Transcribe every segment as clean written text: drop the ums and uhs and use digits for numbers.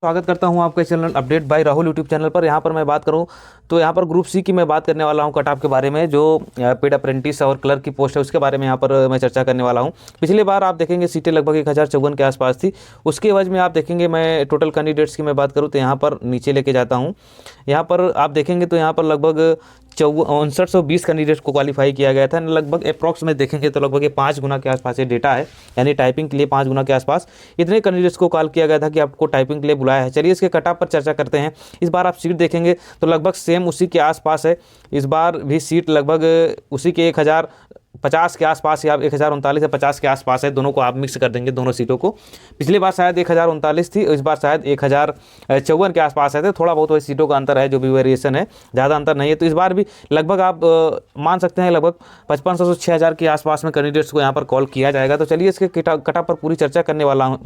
स्वागत करता हूं आपके channel update bye Rahul YouTube channel पर। यहां पर मैं बात करूं तो यहां पर ग्रुप सी की मैं बात करने वाला हूं कट ऑफ के बारे में। जो पेड अप्रेंटिस और क्लर्क की पोस्ट है उसके बारे में यहां पर मैं चर्चा करने वाला हूं। पिछली बार आप देखेंगे सीटें लगभग 1054 के आसपास थी। उसके एवज में आप देखेंगे मैं टोटल कैंडिडेट्स की मैं बात करूँ तो यहाँ पर नीचे लेके जाता हूँ। यहाँ पर आप देखेंगे तो यहाँ पर लगभग 5920 कैंडिडेट्स को क्वालिफाई किया गया था। लगभग अप्रॉक्स में देखेंगे तो लगभग 5 गुना के आसपास ये डेटा है, यानी टाइपिंग के लिए 5 गुना के आसपास इतने कैंडिडेट्स को कॉल किया गया था कि आपको टाइपिंग के लिए बुलाया है। चलिए इसके कट ऑफ पर चर्चा करते हैं। इस बार आप सीट देखेंगे तो लगभग सेम उसी के आसपास है। इस बार भी सीट लगभग उसी के 1050 के आसपास या 1039 या 50 के आसपास है। दोनों को आप मिक्स कर देंगे, दोनों सीटों को। पिछली बार शायद 1039 थी, इस बार शायद 1054 के आसपास है। तो थोड़ा बहुत वही सीटों का अंतर है, जो भी वेरिएशन है, ज़्यादा अंतर नहीं है। तो इस बार भी लगभग आप मान सकते हैं लगभग 5500 से 6000 के आसपास में कैंडिडेट्स को यहाँ पर कॉल किया जाएगा। तो चलिए इसके कट ऑफ पर पूरी चर्चा करने वाला हूँ।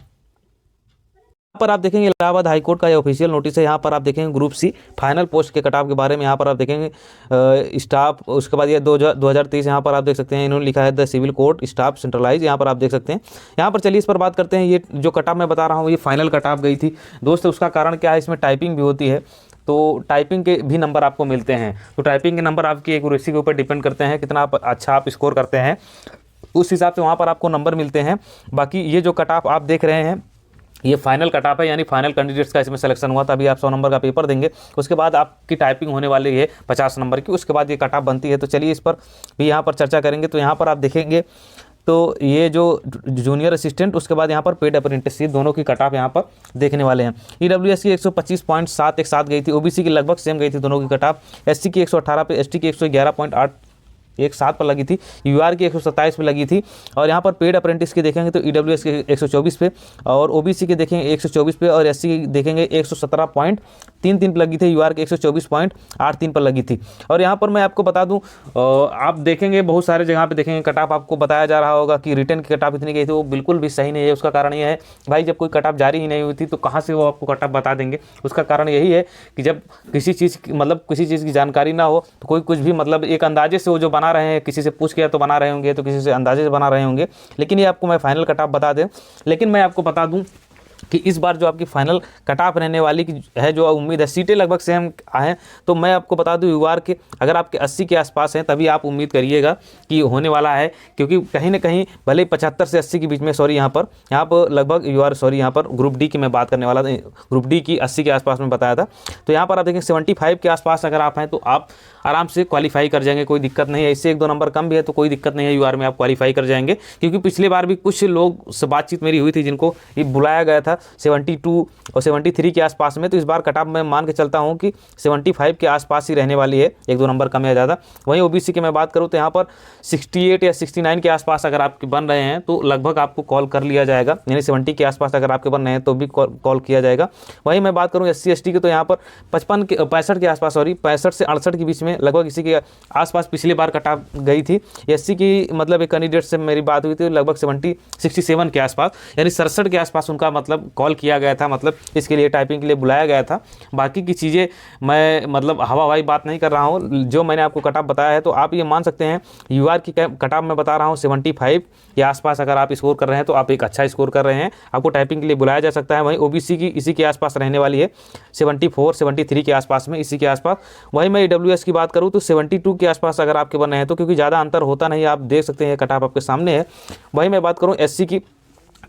पर आप देखेंगे इलाहाबाद हाईकोर्ट का ये ऑफिशियल नोटिस है। यहाँ पर आप देखेंगे ग्रुप सी फाइनल पोस्ट के कट ऑफ के बारे में। यहाँ पर आप देखेंगे स्टाफ, उसके बाद ये 2023 यहाँ पर आप देख सकते हैं इन्होंने लिखा है the civil court staff centralize. यहाँ पर आप देख सकते हैं। यहाँ पर चलिए इस पर बात करते हैं। ये जो कट ऑफ मैं बता रहा हूँ ये फाइनल कट ऑफ गई थी दोस्त। उसका कारण क्या है, इसमें टाइपिंग भी होती है तो टाइपिंग के भी नंबर आपको मिलते हैं। तो टाइपिंग के नंबर आपकी एक्यूरेसी के ऊपर डिपेंड करते हैं, कितना अच्छा आप स्कोर करते हैं उस हिसाब से वहाँ पर आपको नंबर मिलते हैं। बाकी ये जो कट ऑफ आप देख रहे हैं ये फाइनल कट ऑफ है, यानी फाइनल कैंडिडेट्स का इसमें सिलेक्शन हुआ था। अभी आप 100 नंबर का पेपर देंगे, उसके बाद आपकी टाइपिंग होने वाली है 50 नंबर की, उसके बाद ये कट ऑफ बनती है। तो चलिए इस पर भी यहाँ पर चर्चा करेंगे। तो यहाँ पर आप देखेंगे तो ये जो जूनियर असिस्टेंट, उसके बाद यहाँ पर पेड अप्रेंटिस, दोनों की कट ऑफ यहाँ पर देखने वाले हैं। ईडब्ल्यूएस की 125.7 एक साथ गई थी, ओबीसी की लगभग सेम गई थी दोनों की कट ऑफ। एससी की 118 पे, एसटी की 111.8 एक साथ पर लगी थी, यूआर की 127 पे लगी थी। और यहाँ पर पेड अप्रेंटिस की देखेंगे तो ईडब्ल्यूएस के 124 पे, और ओबीसी के देखेंगे 124 पे, और एससी की देखेंगे 117.33 पर लगी थी, यूआर के 124.83 पर लगी थी। और यहाँ पर मैं आपको बता दूँ, आप देखेंगे बहुत सारे जगह पे देखेंगे कट ऑफ आपको बताया जा रहा होगा कि रिटर्न की कट ऑफ इतनी गई थी। वो बिल्कुल भी सही नहीं है। उसका कारण यह है भाई, जब कोई कट ऑफ जारी ही नहीं हुई थी तो कहाँ से वो आपको कट ऑफ बता देंगे। उसका कारण यही है कि जब किसी चीज़ की जानकारी ना हो तो कोई कुछ भी एक अंदाजे से वो जो बना रहे हैं, किसी से पूछ के तो बना रहे होंगे, तो किसी से अंदाजे से बना रहे होंगे। लेकिन ये आपको मैं फाइनल कट ऑफ बता दें। लेकिन मैं आपको बता दूं कि इस बार जो आपकी फाइनल कट ऑफ रहने वाली की है, जो उम्मीद है, सीटें लगभग सेम आए। तो मैं आपको बता दूं यूआर के अगर आपके 80 के आसपास हैं तभी आप उम्मीद करिएगा कि होने वाला है, क्योंकि कहीं ना कहीं भले 75 से 80 के बीच में, यहाँ पर लगभग यूआर, यहाँ पर ग्रुप डी की मैं बात करने वाला था। ग्रुप डी की 80 के आसपास में बताया था। तो यहाँ पर आप देखें 75 के आसपास अगर आप हैं तो आप आराम से क्वालिफाई कर जाएंगे, कोई दिक्कत नहीं है। इससे 1-2 नंबर कम भी है तो कोई दिक्कत नहीं है, यूआर में आप क्वालिफाई कर जाएंगे। क्योंकि पिछली बार भी कुछ लोग से बातचीत मेरी हुई थी जिनको ये बुलाया गया था 72 और 73 के आसपास में। तो इस बार कट ऑफ मैं मान के चलता हूँ कि 75 के आसपास ही रहने वाली है, 1-2 नंबर कम या ज़्यादा। वहीं ओबीसी की मैं बात करूँ तो यहाँ पर 68 या 69 के आसपास अगर आपके बन रहे हैं तो लगभग आपको कॉल कर लिया जाएगा, यानी 70 के आसपास अगर आपके बन रहे हैं तो भी कॉल किया जाएगा। वहीं मैं बात करूँ SC ST की तो यहाँ पर 65 के आसपास, 65 से 68 के बीच में लगभग इसी के आसपास पिछली बार कट ऑफ गई थी। SC की एक कैंडिडेट से मेरी बात हुई थी लगभग 67 के आसपास, यानी 67 के आसपास उनका कॉल किया गया था, इसके लिए टाइपिंग के लिए बुलाया गया था। बाकी की चीज़ें मैं हवा हवाई बात नहीं कर रहा हूँ, जो मैंने आपको कट ऑफ बताया है। तो आप ये मान सकते हैं यूआर की कट ऑफ मैं बता रहा हूँ 75 के आसपास अगर आप स्कोर कर रहे हैं तो आप एक अच्छा स्कोर कर रहे हैं, आपको टाइपिंग के लिए बुलाया जा सकता है। वहीं ओबीसी की इसी के आसपास रहने वाली है 74-73 के आसपास में, इसी के आसपास। वहीं मैं ईडब्ल्यूएस की बात करूँ तो 72 के आसपास अगर आपके बन रहे हैं तो, क्योंकि ज़्यादा अंतर होता नहीं, आप देख सकते हैं कट ऑफ आपके सामने है। वहीं मैं बात करूँ एससी की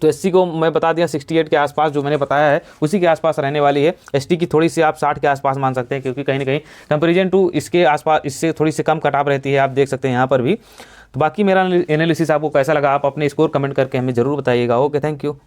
तो एससी को मैं बता दिया 68 के आसपास जो मैंने बताया है उसी के आसपास रहने वाली है। एसटी की थोड़ी सी आप 60 के आसपास मान सकते हैं, क्योंकि कहीं ना कहीं कंपेरिजन टू इसके आसपास इससे थोड़ी सी कम कट ऑफ रहती है, आप देख सकते हैं यहाँ पर भी। तो बाकी मेरा एनालिसिस आपको कैसा लगा, आप अपने स्कोर कमेंट करके हमें ज़रूर बताइएगा। Okay, thank you.